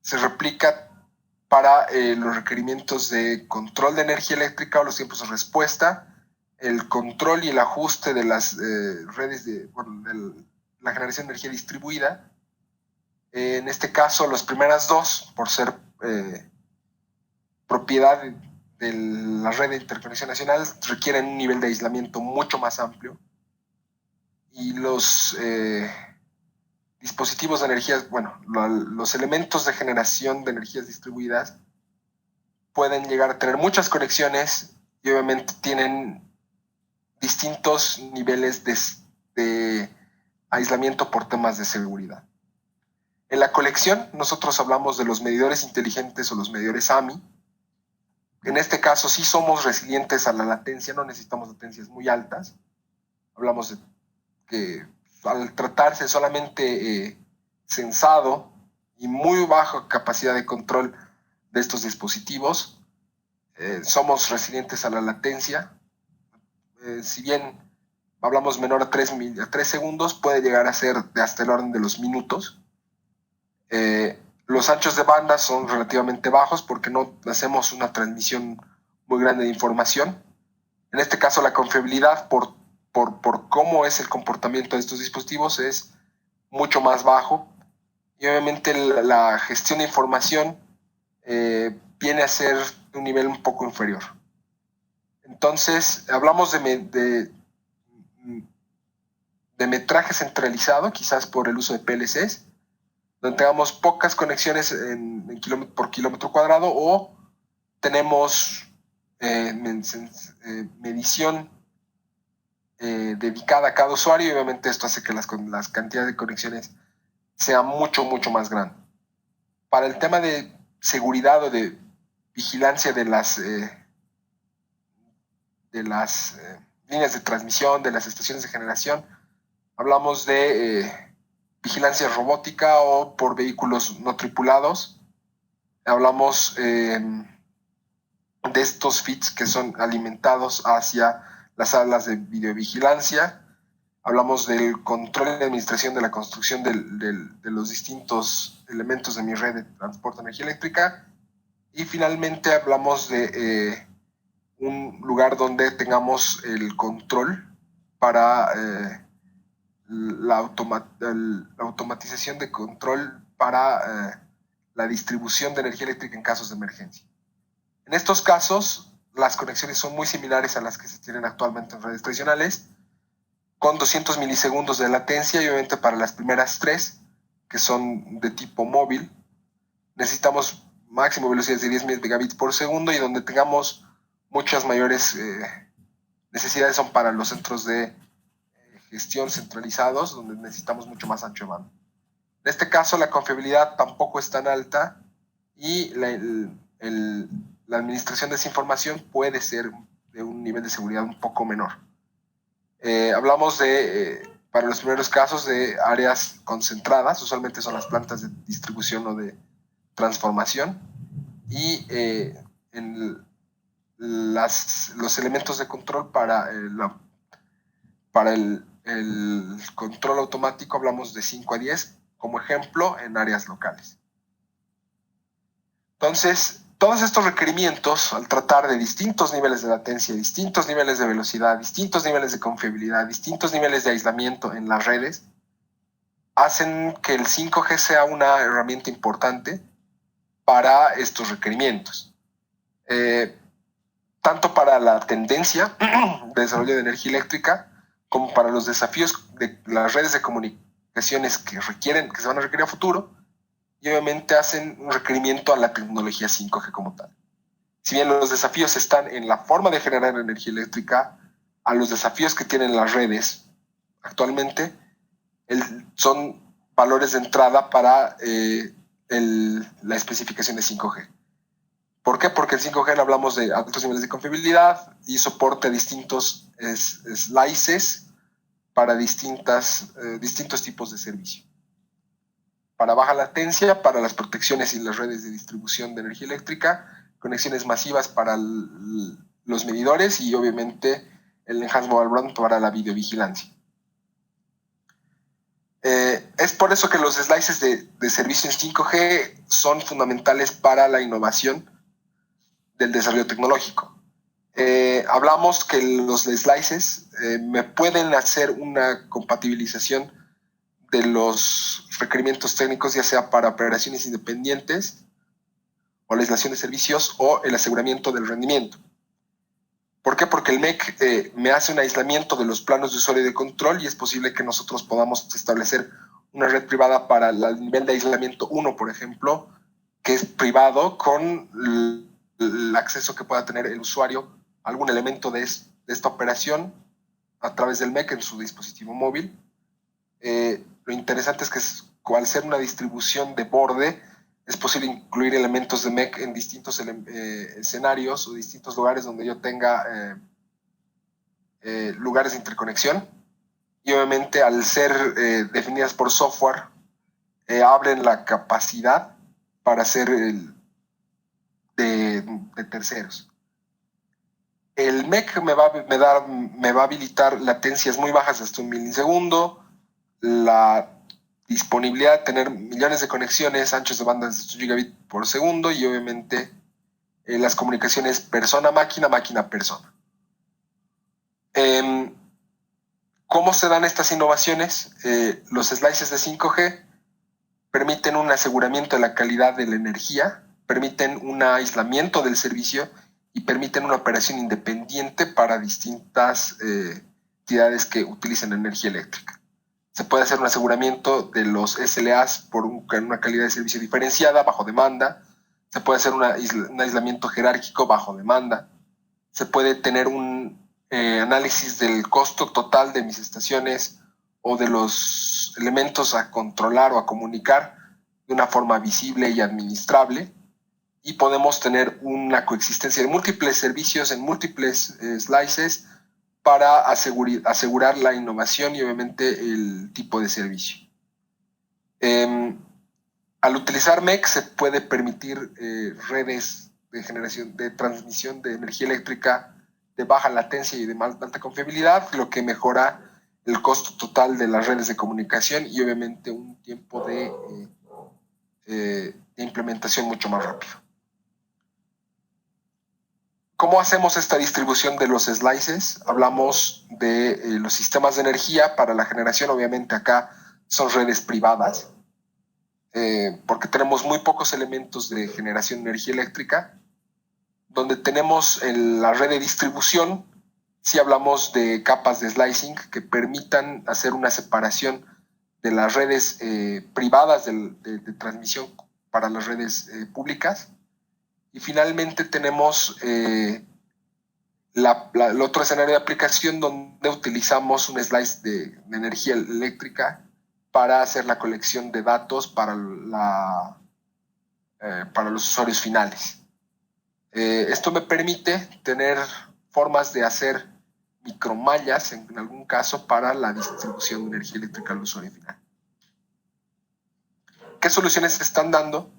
se replica para los requerimientos de control de energía eléctrica o los tiempos de respuesta, el control y el ajuste de las redes de la generación de energía distribuida. En este caso, las primeras dos, por ser propiedad de la red de interconexión nacional, requieren un nivel de aislamiento mucho más amplio. Y los dispositivos de energías, los elementos de generación de energías distribuidas pueden llegar a tener muchas conexiones y obviamente tienen distintos niveles de aislamiento por temas de seguridad. En la colección nosotros hablamos de los medidores inteligentes o los medidores AMI. En este caso sí somos resilientes a la latencia, no necesitamos latencias muy altas. Hablamos de que al tratarse solamente sensado y muy baja capacidad de control de estos dispositivos, somos resilientes a la latencia. Si bien hablamos menor a 3 segundos, puede llegar a ser de hasta el orden de los minutos. Los anchos de banda son relativamente bajos porque no hacemos una transmisión muy grande de información. En este caso, la confiabilidad por cómo es el comportamiento de estos dispositivos es mucho más bajo. Y obviamente la gestión de información viene a ser un nivel un poco inferior. Entonces, hablamos de metraje centralizado, quizás por el uso de PLCs, donde tengamos pocas conexiones por kilómetro cuadrado, o tenemos medición dedicada a cada usuario, y obviamente esto hace que las cantidades de conexiones sea mucho, mucho más grande. Para el tema de seguridad o de vigilancia de las líneas de transmisión, de las estaciones de generación, hablamos de vigilancia robótica o por vehículos no tripulados. Hablamos de estos feeds que son alimentados hacia las salas de videovigilancia. Hablamos del control y administración de la construcción de los distintos elementos de mi red de transporte de energía eléctrica. Y finalmente hablamos de un lugar donde tengamos el control para la automatización de control para la distribución de energía eléctrica en casos de emergencia. En estos casos, las conexiones son muy similares a las que se tienen actualmente en redes tradicionales, con 200 milisegundos de latencia, y obviamente para las primeras 3, que son de tipo móvil, necesitamos máximo velocidades de 10 megabits por segundo, y donde tengamos muchas mayores necesidades son para los centros de gestión centralizados, donde necesitamos mucho más ancho de banda. En este caso, la confiabilidad tampoco es tan alta, y la administración de esa información puede ser de un nivel de seguridad un poco menor. Hablamos para los primeros casos, de áreas concentradas, usualmente son las plantas de distribución o de transformación, y los elementos de control para el control automático, hablamos de 5 a 10, como ejemplo, en áreas locales. Entonces, todos estos requerimientos, al tratar de distintos niveles de latencia, distintos niveles de velocidad, distintos niveles de confiabilidad, distintos niveles de aislamiento en las redes, hacen que el 5G sea una herramienta importante para estos requerimientos. Tanto para la tendencia de desarrollo de energía eléctrica, como para los desafíos de las redes de comunicaciones que se van a requerir a futuro, y obviamente hacen un requerimiento a la tecnología 5G como tal. Si bien los desafíos están en la forma de generar energía eléctrica, a los desafíos que tienen las redes actualmente son valores de entrada para la especificación de 5G. ¿Por qué? Porque el 5G hablamos de altos niveles de confiabilidad y soporte a distintos slices para distintos tipos de servicio. Para baja latencia, para las protecciones y las redes de distribución de energía eléctrica, conexiones masivas para los medidores, y obviamente el Enhanced Mobile Broadband para la videovigilancia. Es por eso que los slices de servicio en 5G son fundamentales para la innovación del desarrollo tecnológico. Hablamos que los slices me pueden hacer una compatibilización de los requerimientos técnicos, ya sea para operaciones independientes, o la aislación de servicios, o el aseguramiento del rendimiento. ¿Por qué? Porque el MEC me hace un aislamiento de los planos de usuario y de control, y es posible que nosotros podamos establecer una red privada para el nivel de aislamiento 1, por ejemplo, que es privado, con el acceso que pueda tener el usuario a algún elemento de esta operación a través del MEC en su dispositivo móvil. Lo interesante es que al ser una distribución de borde, es posible incluir elementos de MEC en distintos escenarios o distintos lugares donde yo tenga lugares de interconexión, y obviamente al ser definidas por software, abren la capacidad para ser de terceros. El MEC me va a habilitar latencias muy bajas, hasta 1 milisegundo, la disponibilidad de tener millones de conexiones, anchos de banda de 2 gigabits por segundo, y obviamente las comunicaciones persona-máquina, máquina-persona. ¿Cómo se dan estas innovaciones? Los slices de 5G permiten un aseguramiento de la calidad de la energía permiten un aislamiento del servicio y permiten una operación independiente para distintas entidades que utilizan energía eléctrica. Se puede hacer un aseguramiento de los SLAs por una calidad de servicio diferenciada bajo demanda. Se puede hacer un aislamiento jerárquico bajo demanda. Se puede tener un análisis del costo total de mis estaciones o de los elementos a controlar o a comunicar de una forma visible y administrable. Y podemos tener una coexistencia de múltiples servicios en múltiples slices para asegurar la innovación y obviamente el tipo de servicio. Al utilizar MEC se puede permitir redes de generación, de transmisión de energía eléctrica de baja latencia y de alta confiabilidad, lo que mejora el costo total de las redes de comunicación y obviamente un tiempo de implementación mucho más rápido. ¿Cómo hacemos esta distribución de los slices? Hablamos de los sistemas de energía para la generación. Obviamente acá son redes privadas, porque tenemos muy pocos elementos de generación de energía eléctrica. Donde tenemos la red de distribución, sí hablamos de capas de slicing que permitan hacer una separación de las redes privadas de transmisión para las redes públicas. Y finalmente tenemos el otro escenario de aplicación donde utilizamos un slice de energía eléctrica para hacer la colección de datos para los usuarios finales. Esto me permite tener formas de hacer micromallas, en algún caso, para la distribución de energía eléctrica al usuario final. ¿Qué soluciones se están dando?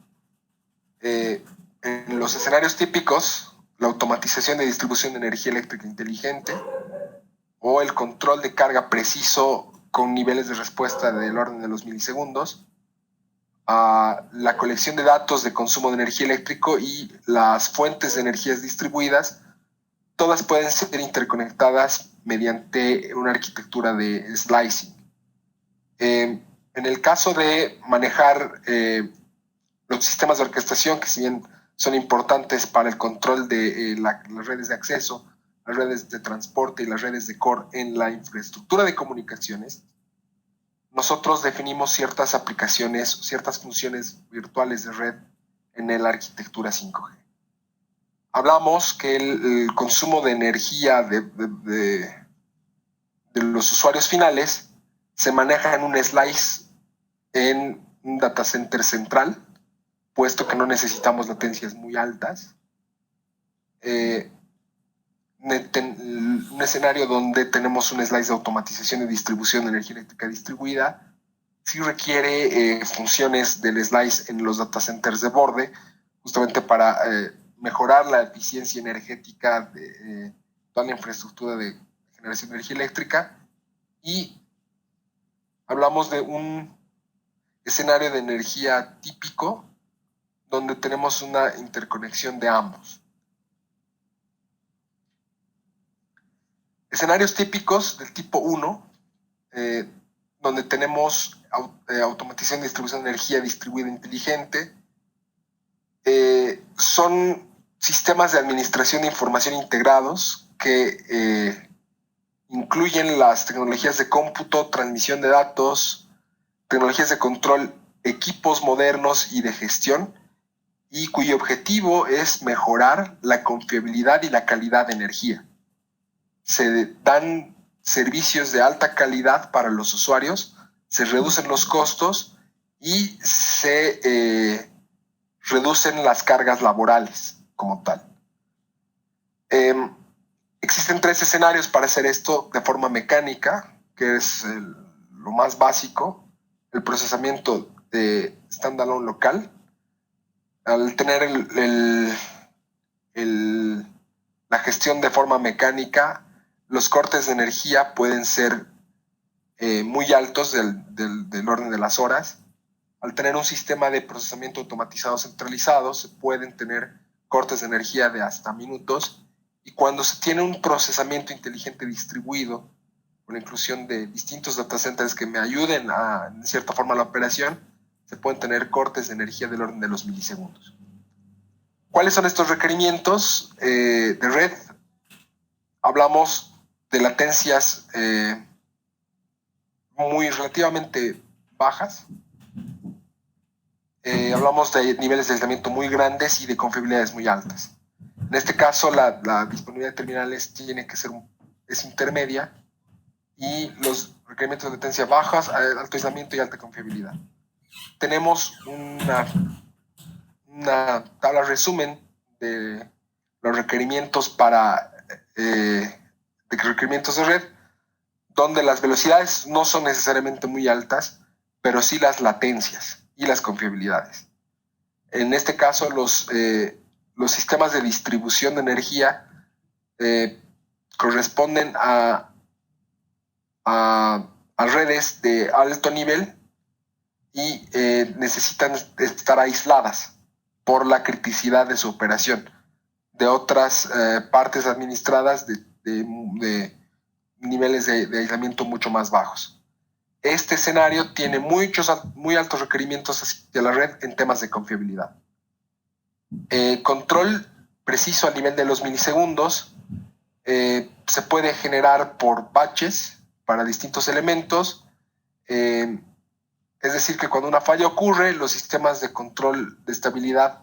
En los escenarios típicos, la automatización de distribución de energía eléctrica inteligente o el control de carga preciso con niveles de respuesta del orden de los milisegundos, la colección de datos de consumo de energía eléctrico y las fuentes de energías distribuidas, todas pueden ser interconectadas mediante una arquitectura de slicing. En el caso de manejar los sistemas de orquestación, que si bien son importantes para el control de las redes de acceso, las redes de transporte y las redes de core en la infraestructura de comunicaciones, nosotros definimos ciertas aplicaciones, ciertas funciones virtuales de red en la arquitectura 5G. Hablamos que el consumo de energía de los usuarios finales se maneja en un slice en un data center central, puesto que no necesitamos latencias muy altas. Un escenario donde tenemos un slice de automatización y distribución de energía eléctrica distribuida sí requiere funciones del slice en los data centers de borde, justamente para mejorar la eficiencia energética de toda la infraestructura de generación de energía eléctrica. Y hablamos de un escenario de energía típico donde tenemos una interconexión de ambos. Escenarios típicos del tipo 1, donde tenemos automatización y distribución de energía distribuida inteligente, son sistemas de administración de información integrados que incluyen las tecnologías de cómputo, transmisión de datos, tecnologías de control, equipos modernos y de gestión, y cuyo objetivo es mejorar la confiabilidad y la calidad de energía. Se dan servicios de alta calidad para los usuarios, se reducen los costos y se reducen las cargas laborales como tal. Existen 3 escenarios para hacer esto de forma mecánica, que es lo más básico: el procesamiento de standalone local. Al tener la gestión de forma mecánica, los cortes de energía pueden ser muy altos del orden de las horas. Al tener un sistema de procesamiento automatizado centralizado, se pueden tener cortes de energía de hasta minutos. Y cuando se tiene un procesamiento inteligente distribuido, con la inclusión de distintos data centers que me ayuden en cierta forma a la operación, se pueden tener cortes de energía del orden de los milisegundos. ¿Cuáles son estos requerimientos de red? Hablamos de latencias muy relativamente bajas. Hablamos de niveles de aislamiento muy grandes y de confiabilidades muy altas. En este caso, la disponibilidad de terminales tiene que ser es intermedia y los requerimientos de latencia bajas, alto aislamiento y alta confiabilidad. Tenemos una tabla resumen de los requerimientos requerimientos de red, donde las velocidades no son necesariamente muy altas, pero sí las latencias y las confiabilidades. En este caso, los sistemas de distribución de energía corresponden a redes de alto nivel y necesitan estar aisladas por la criticidad de su operación de otras partes administradas de niveles de aislamiento mucho más bajos. Este escenario tiene muy altos requerimientos hacia la red en temas de confiabilidad. Control preciso a nivel de los milisegundos se puede generar por batches para distintos elementos. Es decir, que cuando una falla ocurre, los sistemas de control de estabilidad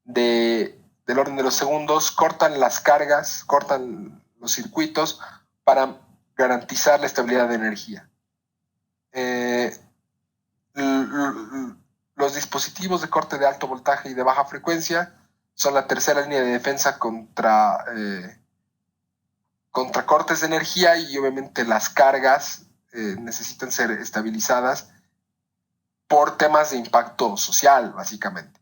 del orden de los segundos cortan las cargas, cortan los circuitos para garantizar la estabilidad de energía. Los dispositivos de corte de alto voltaje y de baja frecuencia son la tercera línea de defensa contra cortes de energía, y obviamente las cargas necesitan ser estabilizadas por temas de impacto social, básicamente.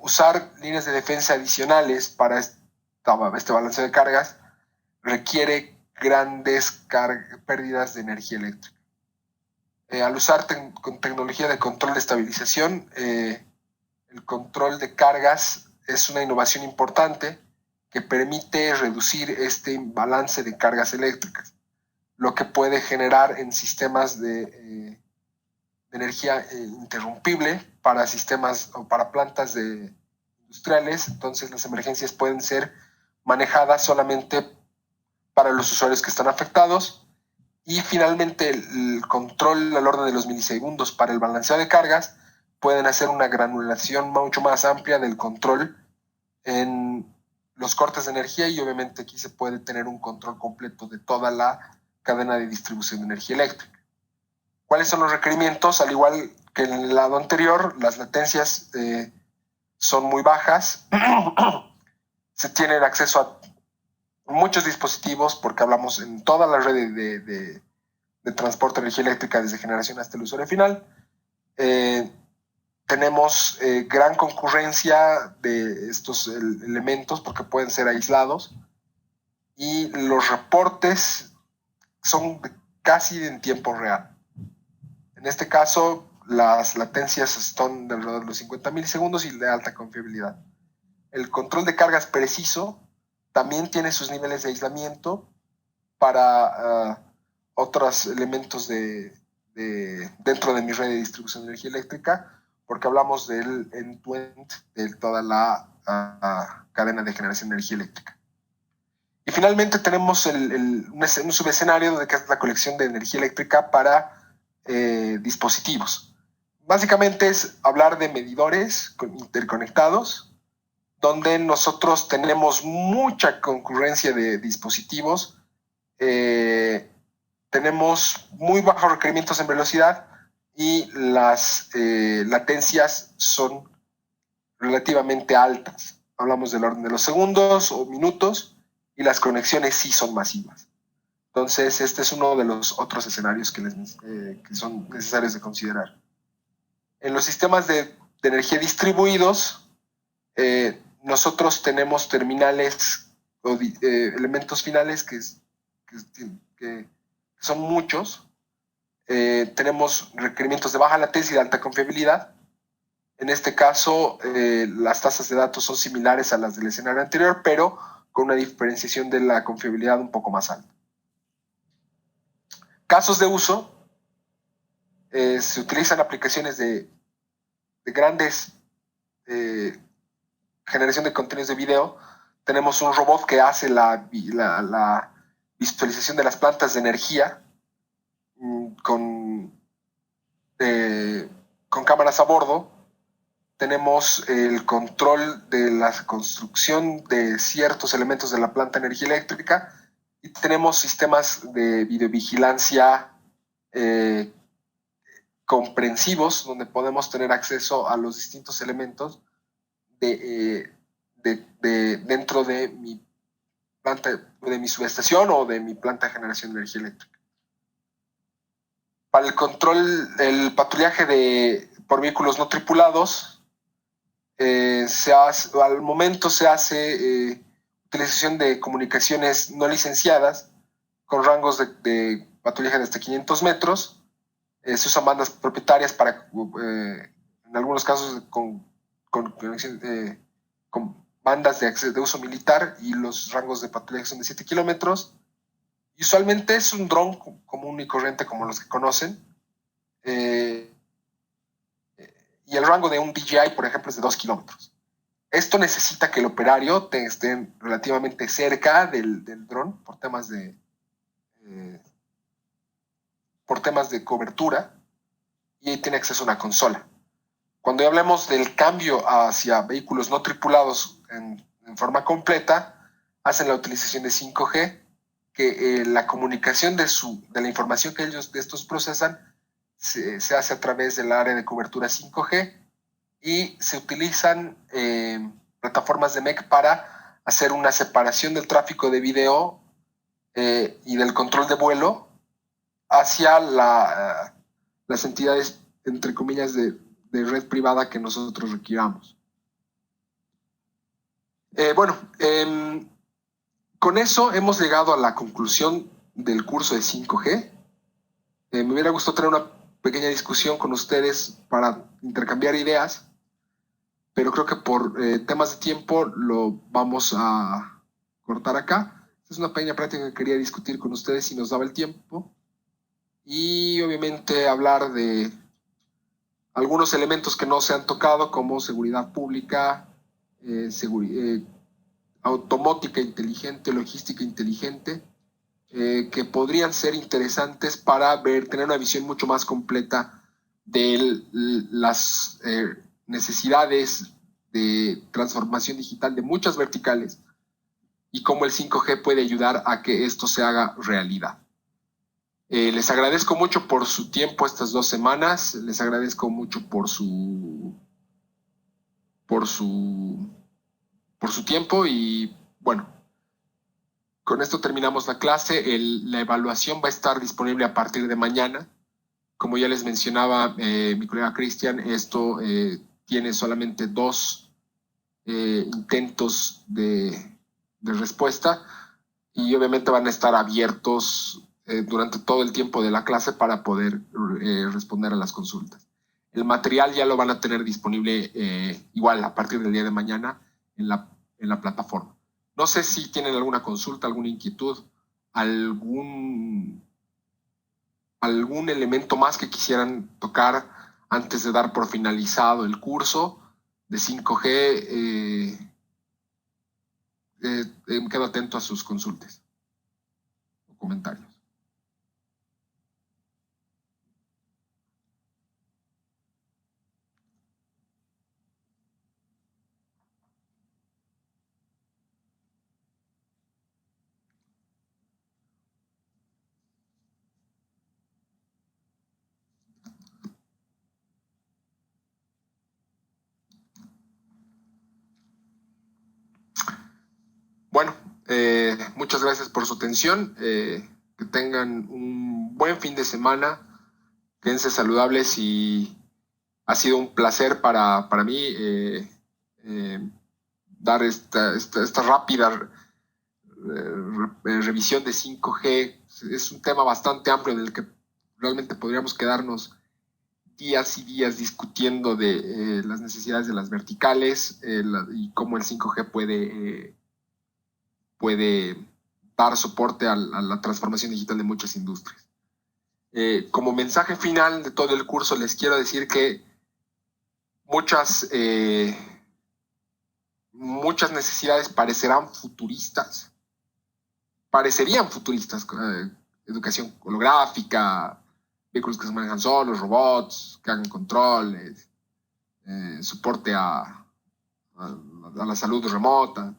Usar líneas de defensa adicionales para este balanceo de cargas requiere grandes pérdidas de energía eléctrica. Al usar con tecnología de control de estabilización, el control de cargas es una innovación importante que permite reducir este imbalance de cargas eléctricas, lo que puede generar en sistemas de energía interrumpible para sistemas o para plantas industriales. Entonces las emergencias pueden ser manejadas solamente para los usuarios que están afectados. Y finalmente el control al orden de los milisegundos para el balanceo de cargas pueden hacer una granulación mucho más amplia del control en los cortes de energía, y obviamente aquí se puede tener un control completo de toda la cadena de distribución de energía eléctrica. ¿Cuáles son los requerimientos? Al igual que en el lado anterior, las latencias son muy bajas. Se tiene acceso a muchos dispositivos, porque hablamos en toda la red de transporte de energía eléctrica desde generación hasta el usuario final. Tenemos gran concurrencia de estos elementos porque pueden ser aislados, y los reportes son casi en tiempo real. En este caso, las latencias son de alrededor de los 50 milisegundos y de alta confiabilidad. El control de cargas preciso también tiene sus niveles de aislamiento para otros elementos dentro de mi red de distribución de energía eléctrica, porque hablamos del end-to-end de toda la cadena de generación de energía eléctrica. Y finalmente tenemos un subescenario que es la colección de energía eléctrica para dispositivos. Básicamente es hablar de medidores interconectados, donde nosotros tenemos mucha concurrencia de dispositivos, tenemos muy bajos requerimientos en velocidad y las latencias son relativamente altas. Hablamos del orden de los segundos o minutos, y las conexiones sí son masivas. Entonces, este es uno de los otros escenarios que son necesarios de considerar. En los sistemas de energía distribuidos, nosotros tenemos terminales o elementos finales que son muchos. Tenemos requerimientos de baja latencia y de alta confiabilidad. En este caso, las tasas de datos son similares a las del escenario anterior, pero con una diferenciación de la confiabilidad un poco más alta. Casos de uso: se utilizan aplicaciones de grandes generación de contenidos de video, tenemos un robot que hace la visualización de las plantas de energía con cámaras a bordo. Tenemos el control de la construcción de ciertos elementos de la planta de energía eléctrica y tenemos sistemas de videovigilancia comprensivos donde podemos tener acceso a los distintos elementos dentro de mi planta, de mi subestación o de mi planta de generación de energía eléctrica. Para el control, el patrullaje por vehículos no tripulados, al momento se hace utilización de comunicaciones no licenciadas con rangos de patrullaje de hasta 500 metros. Se usan bandas propietarias para, en algunos casos, con bandas de uso militar, y los rangos de patrullaje son de 7 kilómetros. Y usualmente es un dron común y corriente como los que conocen. Y el rango de un DJI, por ejemplo, es de 2 kilómetros. Esto necesita que el operario esté relativamente cerca del dron por temas de cobertura, y tiene acceso a una consola. Cuando hablemos del cambio hacia vehículos no tripulados en forma completa, hacen la utilización de 5G, que la comunicación de la información que estos procesan se hace a través del área de cobertura 5G, y se utilizan plataformas de MEC para hacer una separación del tráfico de video y del control de vuelo hacia las entidades, entre comillas, de red privada que nosotros requiramos. Con eso hemos llegado a la conclusión del curso de 5G. Me hubiera gustado tener una pequeña discusión con ustedes para intercambiar ideas, pero creo que por temas de tiempo lo vamos a cortar acá. Es una pequeña práctica que quería discutir con ustedes si nos daba el tiempo, y obviamente hablar de algunos elementos que no se han tocado, como seguridad pública, automótica inteligente, logística inteligente, que podrían ser interesantes para tener una visión mucho más completa de las necesidades de transformación digital de muchas verticales y cómo el 5G puede ayudar a que esto se haga realidad. Les agradezco mucho por su tiempo estas 2 semanas, les agradezco mucho por su tiempo, y bueno, con esto terminamos la clase. La evaluación va a estar disponible a partir de mañana. Como ya les mencionaba mi colega Cristian, esto tiene solamente 2 intentos de respuesta, y obviamente van a estar abiertos durante todo el tiempo de la clase para poder responder a las consultas. El material ya lo van a tener disponible igual a partir del día de mañana en la plataforma. No sé si tienen alguna consulta, alguna inquietud, algún elemento más que quisieran tocar antes de dar por finalizado el curso de 5G. Quedo atento a sus consultas o comentarios. Bueno, muchas gracias por su atención. Que tengan un buen fin de semana. Quédense saludables, y ha sido un placer para mí dar esta rápida revisión de 5G. Es un tema bastante amplio en el que realmente podríamos quedarnos días y días discutiendo de las necesidades de las verticales y cómo el 5G puede dar soporte a la transformación digital de muchas industrias. Como mensaje final de todo el curso, les quiero decir que muchas muchas necesidades parecerían futuristas, educación holográfica, vehículos que se manejan solos, robots, que hagan controles, soporte a la salud remota.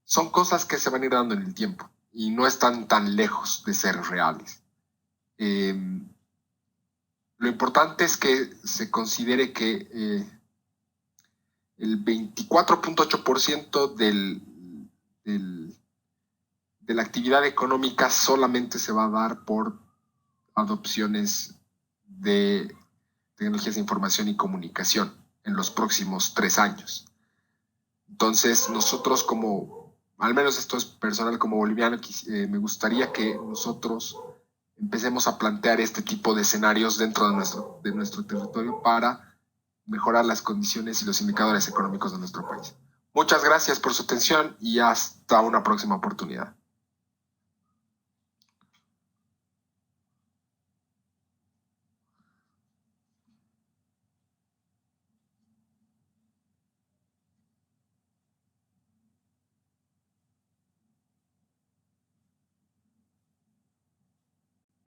Son cosas que se van a ir dando en el tiempo y no están tan lejos de ser reales. Lo importante es que se considere que el 24.8% de la actividad económica solamente se va a dar por adopciones de tecnologías de información y comunicación en los próximos 3 años. Entonces, nosotros al menos esto es personal como boliviano, me gustaría que nosotros empecemos a plantear este tipo de escenarios dentro de nuestro territorio para mejorar las condiciones y los indicadores económicos de nuestro país. Muchas gracias por su atención y hasta una próxima oportunidad.